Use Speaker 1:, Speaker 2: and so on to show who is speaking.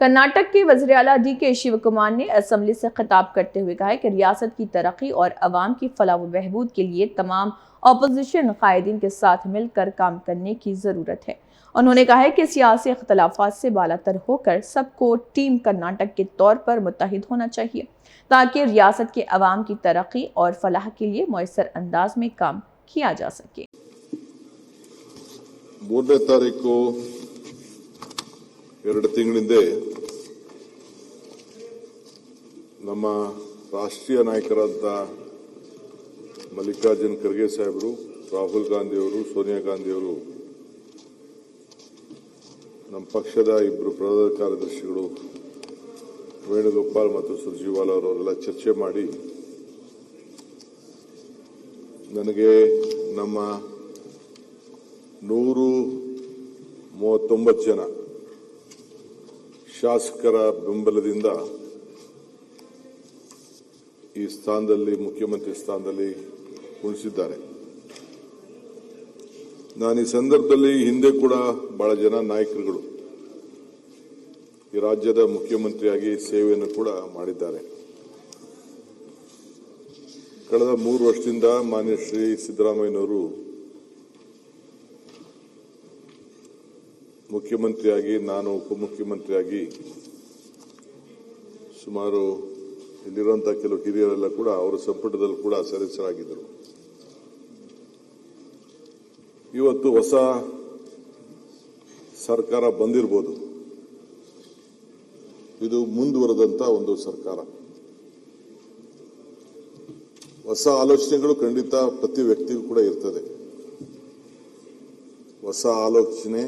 Speaker 1: कर्नाटक के वज़ीर आला DK शिवकुमार ने असेंबली से खिताब करते हुए कहा कि रियासत की तरक्की और अवाम की फलाह व बहबूद के लिए तमाम अपोजिशन कायदीन के साथ मिलकर काम करने की ज़रूरत है। उन्होंने कहा कि सियासी इख्तलाफात से बालातर होकर सबको टीम कर्नाटक के तौर पर मुत्तहिद होना चाहिए ताकि रियासत के अवाम की तरक्की और फलाह के लिए मुयस्सर अंदाज में काम किया जा सके।
Speaker 2: 3ನೇ ತಾರೀಕು 2 ತಿಂಗಳಿಂದ ನಮ್ಮ ರಾಷ್ಟ್ರೀಯ ನಾಯಕರಾದ ಮಲ್ಲಿಕಾರ್ಜುನ್ ಖರ್ಗೆ ಸಾಹೇಬರು, ರಾಹುಲ್ ಗಾಂಧಿ ಅವರು, ಸೋನಿಯಾ ಗಾಂಧಿ ಅವರು, ನಮ್ಮ ಪಕ್ಷದ ಇಬ್ಬರು ಪ್ರಧಾನ ಕಾರ್ಯದರ್ಶಿಗಳು ವೇಣುಗೋಪಾಲ್ ಮತ್ತು ಸುರ್ಜೇವಾಲಾ ಅವರೆಲ್ಲ ಚರ್ಚೆ ಮಾಡಿ ನನಗೆ ನಮ್ಮ 139 ಜನ ಶಾಸಕರ ಬೆಂಬಲದಿಂದ ಈ ಸ್ಥಾನದಲ್ಲಿ ಮುಖ್ಯಮಂತ್ರಿ ಸ್ಥಾನದಲ್ಲಿ ಉಳಿಸಿದ್ದಾರೆ. ನಾನು ಈ ಸಂದರ್ಭದಲ್ಲಿ ಹಿಂದೆ ಕೂಡ ಬಹಳ ಜನ ನಾಯಕರುಗಳು ಈ ರಾಜ್ಯದ ಮುಖ್ಯಮಂತ್ರಿಯಾಗಿ ಸೇವೆಯನ್ನು ಕೂಡ ಮಾಡಿದ್ದಾರೆ. ಕಳೆದ 3 ವರ್ಷದಿಂದ ಮಾನ್ಯ ಶ್ರೀ ಸಿದ್ದರಾಮಯ್ಯನವರು ಮುಖ್ಯಮಂತ್ರಿಯಾಗಿ, ನಾನು ಉಪಮುಖ್ಯಮಂತ್ರಿಯಾಗಿ ಸುಮಾರು ಇಲ್ಲಿರುವಂತಹ ಕೆಲವು ಹಿರಿಯರೆಲ್ಲ ಕೂಡ ಅವರ ಸಂಪುಟದಲ್ಲಿ ಕೂಡ ಸದಸ್ಯರಾಗಿದ್ದರು. ಇವತ್ತು ಹೊಸ ಸರ್ಕಾರ ಬಂದಿರಬಹುದು, ಇದು ಮುಂದುವರೆದಂತ ಒಂದು ಸರ್ಕಾರ. ಹೊಸ ಆಲೋಚನೆಗಳು ಖಂಡಿತ ಪ್ರತಿ ವ್ಯಕ್ತಿಗೂ ಕೂಡ ಇರ್ತದೆ. ಹೊಸ ಆಲೋಚನೆ